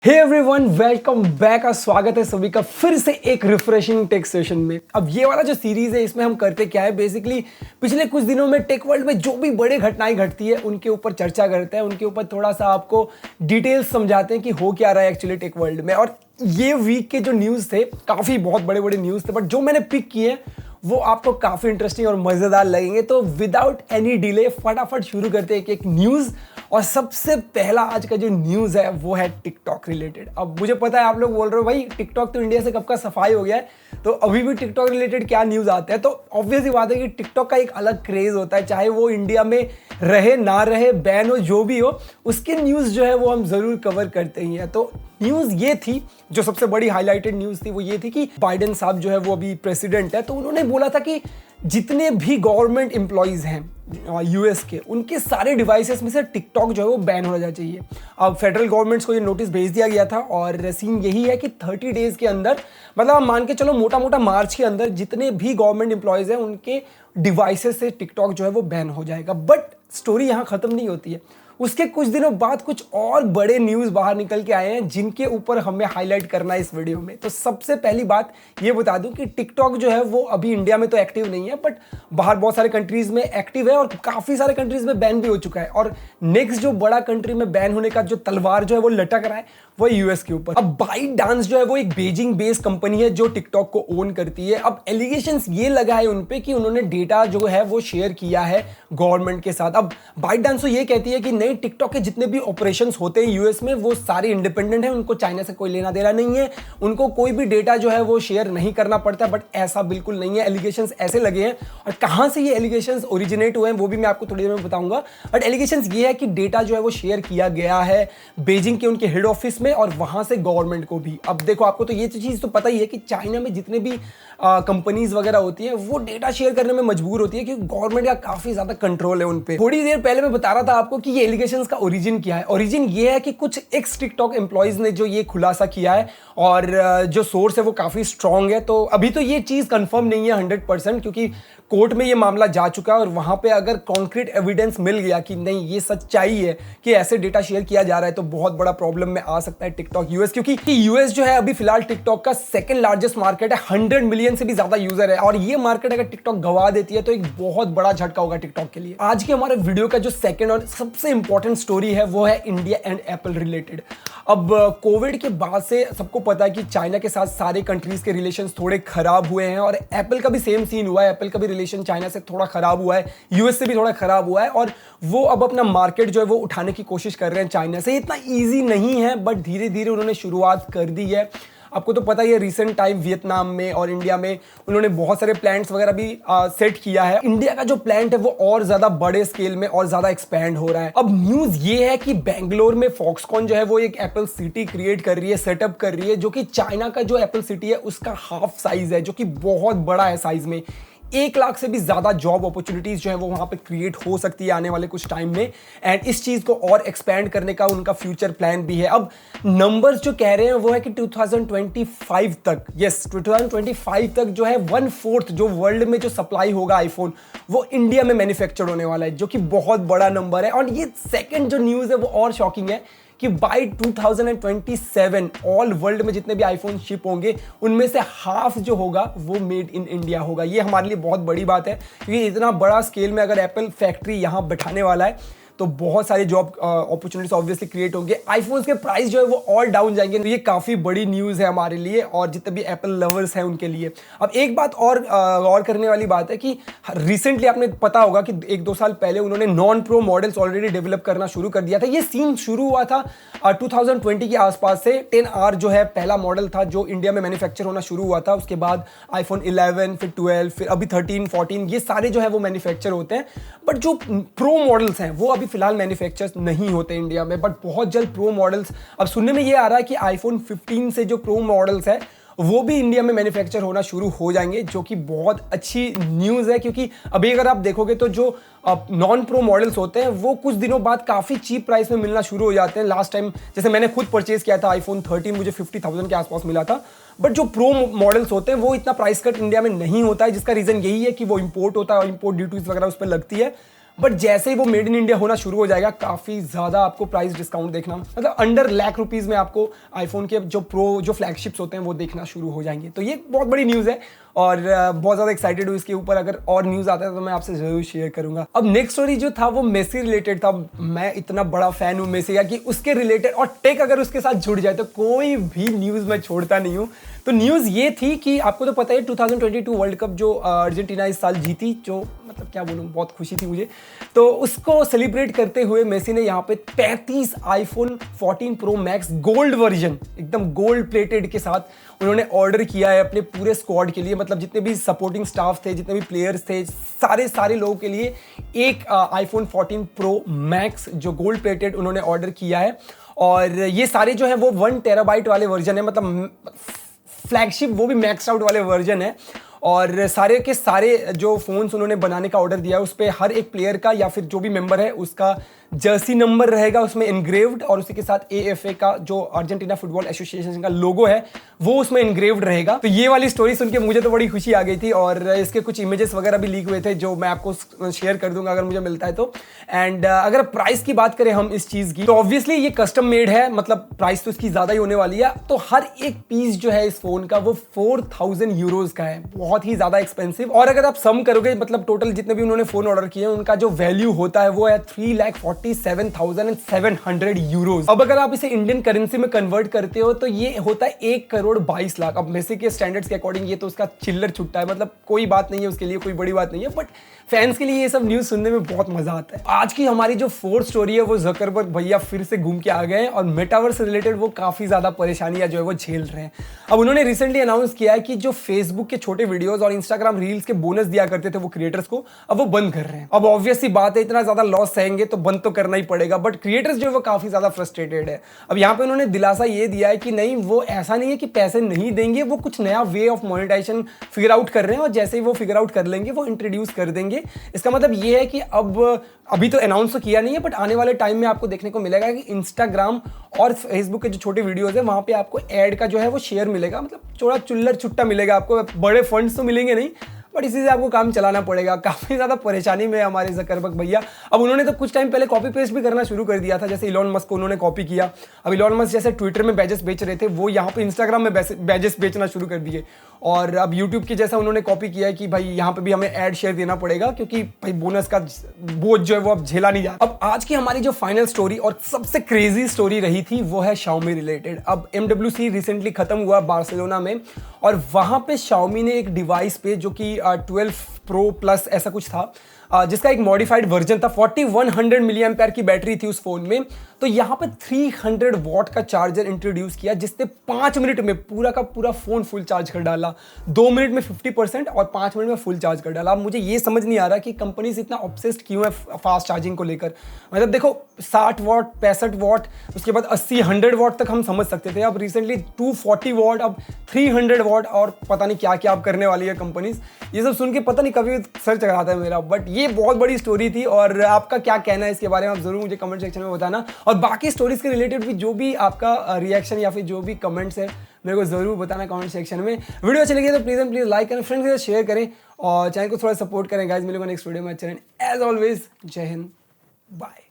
Hey everyone, welcome back. स्वागत है सभी का फिर से एक रिफ्रेशिंग टेक सेशन में। अब ये वाला जो सीरीज है इसमें हम करते क्या है, बेसिकली पिछले कुछ दिनों में टेक वर्ल्ड में जो भी बड़े घटनाएं घटती है उनके ऊपर चर्चा करते हैं, उनके ऊपर थोड़ा सा आपको डिटेल्स समझाते हैं कि हो क्या रहा है एक्चुअली टेक वर्ल्ड में। और ये वीक के जो न्यूज़ थे काफ़ी बहुत बड़े बड़े न्यूज़ थे, बट जो मैंने पिक किए वो आपको काफ़ी इंटरेस्टिंग और मज़ेदार लगेंगे। तो विदाउट एनी डिले फटाफट शुरू करते हैं एक न्यूज़। और सबसे पहला आज का जो न्यूज़ है वो है टिकटॉक रिलेटेड। अब मुझे पता है आप लोग बोल रहे हो भाई टिकटॉक तो इंडिया से कब का सफाई हो गया है, तो अभी भी टिकटॉक रिलेटेड क्या न्यूज़ आते हैं। तो ऑब्वियस ही बात है कि टिकटॉक का एक अलग क्रेज़ होता है, चाहे वो इंडिया में रहे ना रहे, बैन हो, जो भी हो, उसकी न्यूज़ जो है वो हम ज़रूर कवर करते ही हैं। तो न्यूज़ ये थी, जो सबसे बड़ी हाईलाइटेड न्यूज़ थी वो ये थी कि बाइडेन साहब जो है वो अभी प्रेसिडेंट है, तो उन्होंने बोला था कि जितने भी गवर्नमेंट एम्प्लॉयज़ हैं यूएस के, उनके सारे डिवाइसेस में से टिकटॉक जो है वो बैन होना चाहिए। अब फेडरल गवर्नमेंट्स को ये नोटिस भेज दिया गया था और सीन यही है कि 30 डेज़ के अंदर, मतलब आप मान के चलो मोटा मोटा मार्च के अंदर, जितने भी गवर्नमेंट एम्प्लॉयज़ हैं उनके डिवाइसेस से टिकटॉक जो है वो बैन हो जाएगा। बट स्टोरी यहाँ ख़त्म नहीं होती है। उसके कुछ दिनों बाद कुछ और बड़े न्यूज़ बाहर निकल के आए हैं जिनके ऊपर हमें हाईलाइट करना है इस वीडियो में। तो सबसे पहली बात ये बता दूं कि टिकटॉक जो है वो अभी इंडिया में तो एक्टिव नहीं है, बट बाहर बहुत सारे कंट्रीज़ में एक्टिव है और काफ़ी सारे कंट्रीज़ में बैन भी हो चुका है। और नेक्स्ट जो बड़ा कंट्री में बैन होने का जो तलवार जो है वो लटक रहा है वो यूएस के ऊपर। अब बाइटडांस जो है वो एक बीजिंग बेस्ड कंपनी है जो टिकटॉक को ओन करती है। अब एलिगेशंस ये लगा है उन पे कि उन्होंने डेटा जो है वो शेयर किया है गवर्नमेंट के साथ। अब बाइटडांस तो ये कहती है कि नहीं, टिकटॉक के जितने भी ऑपरेशंस होते हैं यूएस में वो सारे इंडिपेंडेंट हैं, उनको चाइना से कोई लेना देना नहीं है, उनको कोई भी डेटा जो है वो शेयर नहीं करना पड़ता। बट ऐसा बिल्कुल नहीं है, एलिगेशंस ऐसे लगे हैं। और कहां से ये एलिगेशंस ओरिजिनेट हुए हैं वो भी मैं आपको थोड़ी देर में बताऊंगा। बट एलिगेशंस ये है कि डेटा जो है वो शेयर किया गया है बीजिंग के उनके हेड ऑफिस में और वहां से गवर्नमेंट को भी। अब देखो, आपको तो ये चीज तो पता ही है कि चाइना में जितने भी कंपनीज वगैरह होती है वो डेटा शेयर करने में मजबूर होती है क्योंकि गवर्नमेंट का काफी ज्यादा कंट्रोल है उन पे। थोड़ी देर पहले मैं बता रहा था आपको कि ये एलिगेशंस का ओरिजिन क्या है। ओरिजिन ये है कि कुछ एक्स टिकटॉक एम्प्लॉयज ने जो ये खुलासा किया है और जो सोर्स है वो काफी स्ट्रांग है। तो अभी तो ये चीज कंफर्म नहीं है 100%, क्योंकि कोर्ट में ये मामला जा चुका है और वहां पे अगर कॉन्क्रीट एविडेंस मिल गया कि नहीं ये सच्चाई है कि ऐसे डेटा शेयर किया जा रहा है, तो बहुत बड़ा प्रॉब्लम में आ सकता है टिकटॉक यूएस। क्योंकि यूएस जो है अभी फिलहाल टिकटॉक का सेकंड लार्जेस्ट मार्केट है, 100 मिलियन से भी ज्यादा यूजर है। और ये मार्केट अगर टिकटॉक गवा देती है तो एक बहुत बड़ा झटका होगा टिकटॉक के लिए। आज के हमारे वीडियो का जो सेकंड और सबसे इंपॉर्टेंट स्टोरी है वो है इंडिया एंड एप्पल रिलेटेड। अब कोविड के बाद से सबको पता है कि चाइना के साथ सारे कंट्रीज के रिलेशंस थोड़े खराब हुए हैं और एप्पल का भी सेम सीन हुआ है। एप्पल का भी रिलेशन चाइना से थोड़ा खराब हुआ है, यूएस से भी थोड़ा खराब हुआ है और वो अब अपना मार्केट जो है वो उठाने की कोशिश कर रहे हैं चाइना से। इतना ईजी नहीं है बट धीरे धीरे उन्होंने शुरुआत कर दी है। आपको तो पता ही है रिसेंट टाइम वियतनाम में और इंडिया में उन्होंने बहुत सारे प्लांट्स वगैरह भी सेट किया है। इंडिया का जो प्लांट है वो और ज्यादा बड़े स्केल में और ज्यादा एक्सपैंड हो रहा है। अब न्यूज ये है कि बेंगलोर में फॉक्सकॉन जो है वो एक एप्पल सिटी क्रिएट कर रही है, सेटअप कर रही है, जो कि चाइना का जो एप्पल सिटी है उसका हाफ साइज है, जो कि बहुत बड़ा है साइज में। 1 लाख से भी ज्यादा जॉब अपॉर्चुनिटीज जो है वो वहां पे क्रिएट हो सकती है आने वाले कुछ टाइम में। एंड इस चीज को और एक्सपैंड करने का उनका फ्यूचर प्लान भी है। अब नंबर्स जो कह रहे हैं वो है कि 2025 तक, यस 2025 तक जो है 1/4 जो वर्ल्ड में जो सप्लाई होगा आईफोन वो इंडिया में मैन्युफैक्चर्ड होने वाला है, जो कि बहुत बड़ा नंबर है। और ये सेकेंड जो न्यूज है वो और शॉकिंग है कि बाय 2027 ऑल वर्ल्ड में जितने भी आईफोन शिप होंगे उनमें से हाफ जो होगा वो मेड इन इंडिया होगा। ये हमारे लिए बहुत बड़ी बात है क्योंकि इतना बड़ा स्केल में अगर एप्पल फैक्ट्री यहाँ बैठाने वाला है तो बहुत सारे जॉब अपॉर्चुनिटीज ऑब्वियसली क्रिएट होंगे। आईफोन्स के प्राइस जो है वो और डाउन जाएंगे। तो ये काफी बड़ी न्यूज है हमारे लिए और जितने भी एप्पल लवर्स हैं उनके लिए। अब एक बात और करने वाली बात है कि रिसेंटली आपने पता होगा कि 1-2 साल पहले उन्होंने non pro models already develop करना शुरू कर दिया था। ये सीन शुरू हुआ था 2020 के आसपास से। 10R जो है पहला मॉडल था जो इंडिया में मैन्युफैक्चर होना शुरू हुआ था। उसके बाद आईफोन 11, फिर 12, फिर अभी 13, 14, ये सारे जो है वो मैन्युफैक्चर होते हैं। बट जो प्रो मॉडल्स हैं वो अभी फिलहाल मैन्युफैक्चर नहीं होते इंडिया में। बट बहुत जल्द प्रो मॉडल्स, अब सुनने में ये आ रहा है कि आईफोन 15 से जो प्रो मॉडल्स है वो भी इंडिया में मैन्युफैक्चर होना शुरू हो जाएंगे, जो कि बहुत अच्छी न्यूज़ है। क्योंकि अभी अगर आप देखोगे तो जो नॉन प्रो मॉडल्स होते हैं वो कुछ दिनों बाद काफ़ी चीप प्राइस में मिलना शुरू हो जाते हैं। लास्ट टाइम जैसे मैंने खुद परचेज किया था आईफोन 13, मुझे 50,000 के आसपास मिला था। बट जो प्रो मॉडल्स होते हैं वो इतना प्राइस कट इंडिया में नहीं होता है, जिसका रीज़न यही है कि वो इंपोर्ट होता है और इंपोर्ट ड्यूटीज वगैरह उस पर लगती है। बट जैसे ही वो मेड इन इंडिया होना शुरू हो जाएगा, काफी ज्यादा आपको प्राइस डिस्काउंट देखना, मतलब अंडर लाख रुपीज में आपको आईफोन के जो प्रो जो फ्लैगशिप्स होते हैं वो देखना शुरू हो जाएंगे। तो ये बहुत बड़ी न्यूज़ है और बहुत ज़्यादा एक्साइटेड हूँ इसके ऊपर। अगर और न्यूज़ आता है तो मैं आपसे ज़रूर शेयर करूंगा। अब नेक्स्ट स्टोरी जो था वो मेसी रिलेटेड था। मैं इतना बड़ा फैन हूँ मेसी का कि उसके रिलेटेड और टेक अगर उसके साथ जुड़ जाए तो कोई भी न्यूज़ मैं छोड़ता नहीं हूँ। तो न्यूज़ ये थी कि आपको तो पता है 2022 वर्ल्ड कप जो अर्जेंटीना इस साल जीती, जो मतलब क्या बोलूँ, बहुत खुशी थी मुझे। तो उसको सेलिब्रेट करते हुए मेसी ने यहाँ पे 35 iPhone 14 pro max gold version, एकदम गोल्ड प्लेटेड के साथ उन्होंने ऑर्डर किया है अपने पूरे स्क्वाड के लिए। मतलब जितने भी सपोर्टिंग स्टाफ थे, जितने भी प्लेयर्स थे, सारे लोगों के लिए एक आईफोन 14 प्रो मैक्स जो गोल्ड प्लेटेड उन्होंने ऑर्डर किया है। और ये सारे जो है वो 1 टेराबाइट वाले वर्जन है, मतलब फ्लैगशिप वो भी मैक्स आउट वाले वर्जन है। और सारे के सारे जो फोन्स उन्होंने बनाने का ऑर्डर दिया है उस पर हर एक प्लेयर का या फिर जो भी मेंबर है उसका जर्सी नंबर रहेगा उसमें इनग्रेव्ड, और उसी के साथ AFA का जो अर्जेंटीना फुटबॉल एसोसिएशन का लोगो है वो उसमें इनग्रेव्ड रहेगा। तो ये वाली स्टोरी सुन के मुझे तो बड़ी खुशी आ गई थी और इसके कुछ इमेजेस वगैरह भी लीक हुए थे जो मैं आपको शेयर कर दूंगा अगर मुझे मिलता है तो। एंड अगर प्राइस की बात करें हम इस चीज की, तो ऑब्वियसली ये कस्टम मेड है, मतलब प्राइस तो इसकी ज्यादा ही होने वाली है। तो हर एक पीस जो है इस फोन का वो 4000 यूरोज का है, बहुत ही ज्यादा एक्सपेंसिव। और अगर आप सम करोगे, मतलब टोटल जितने भी उन्होंने फोन ऑर्डर किए उनका जो वैल्यू होता है वो है 3,47,700 यूरोज। अब अगर आप इसे इंडियन करेंसी में कन्वर्ट करते हो तो ये होता है 1,22,00,000। अब मेसी के स्टैंडर्ड्स के अकॉर्डिंग ये तो उसका चिल्लर छुट्टा है, मतलब कोई बात नहीं है उसके लिए, कोई बड़ी बात नहीं है। बट फैंस के लिए ये सब न्यूज सुनने में बहुत मजा आता है। आज की हमारी जो फोर्थ स्टोरी है वो ज़करबर्ग भैया फिर से घूम के आ गए और मेटावर्स से रिलेटेड वो काफी ज्यादा परेशानियां जो है वो झेल रहे हैं। अब उन्होंने रिसेंटली अनाउंस किया है कि जो फेसबुक के छोटे वीडियोस और इंस्टाग्राम रील्स के बोनस दिया करते थे वो क्रिएटर्स को, अब वो बंद कर रहे हैं। अब ऑब्वियस सी बात है, इतना ज्यादा लॉस सहेंगे तो बंद तो करना ही पड़ेगा। बट क्रिएटर्स जो है वो काफी ज्यादा फ्रस्ट्रेटेड है। अब यहाँ पे उन्होंने दिलासा ये दिया है कि नहीं, वो ऐसा नहीं है कि पैसे नहीं देंगे, वो कुछ नया way of monetization figure out कर रहे हैं और जैसे ही वो फिगर आउट कर लेंगे वो इंट्रोड्यूस कर देंगे। इसका मतलब ये है कि अब अभी तो अनाउंस तो किया नहीं है बट आने वाले टाइम में आपको देखने को मिलेगा कि इंस्टाग्राम और फेसबुक के जो छोटे वीडियोस है वहां पे आपको ऐड का जो है वो शेयर मिलेगा, मतलब थोड़ा चुल्लर छुट्टा मिलेगा आपको। बड़े फंड्स तो मिलेंगे नहीं बट इसी से आपको काम चलाना पड़ेगा। काफी ज्यादा परेशानी में हमारे ज़करबर्ग भैया। अब उन्होंने तो कुछ टाइम पहले कॉपी पेस्ट भी करना शुरू कर दिया था, जैसे इलॉन मस्क को उन्होंने कॉपी किया। अब इलॉन मस्क जैसे ट्विटर में बैजेस बेच रहे थे वो यहाँ पे इंस्टाग्राम में बैजेस बेचना शुरू कर दिए। और अब यूट्यूब की जैसा उन्होंने कॉपी किया है कि भाई यहाँ पे भी हमें ऐड शेयर देना पड़ेगा क्योंकि भाई बोनस का बोझ जो है वो अब झेला नहीं जा। अब आज की हमारी जो फाइनल स्टोरी और सबसे क्रेजी स्टोरी रही थी वो है Xiaomi रिलेटेड। अब MWC रिसेंटली खत्म हुआ बार्सिलोना में और वहां पे Xiaomi ने एक डिवाइस पे जो कि 12 प्रो प्लस ऐसा कुछ था, जिसका एक मॉडिफाइड वर्जन था, 4100 मिली एम्पेयर की बैटरी थी उस फोन में। तो यहाँ पे 300 वॉट का चार्जर इंट्रोड्यूस किया जिससे 5 मिनट में पूरा का पूरा फोन फुल चार्ज कर डाला। 2 मिनट में 50% और 5 मिनट में फुल चार्ज कर डाला। अब मुझे ये समझ नहीं आ रहा कि कंपनीज इतना ऑब्सेस्ड क्यों है फास्ट चार्जिंग को लेकर। मतलब देखो 60 वॉट 65 वॉट, उसके बाद 80-100 वॉट तक हम समझ सकते थे। अब रिसेंटली 240 वॉट, अब 300 वॉट और पता नहीं क्या क्या अब करने वाली है कंपनीज। ये सब सुन के पता नहीं कभी सर चकराता है मेरा। बट ये बहुत बड़ी स्टोरी थी और आपका क्या कहना है इसके बारे में आप जरूर मुझे कमेंट सेक्शन में बताना। और बाकी स्टोरीज के रिलेटेड भी जो भी आपका रिएक्शन या फिर जो भी कमेंट्स है मेरे को जरूर बताना कमेंट सेक्शन में। वीडियो अच्छी लगी तो प्लीज एंड प्लीज लाइक करें, फ्रेंड्स के साथ शेयर करें और चैनल को थोड़ा सपोर्ट करें गाइस। मिलेंगे नेक्स्ट वीडियो में। चैनल एज ऑलवेज, जय हिंद, बाय।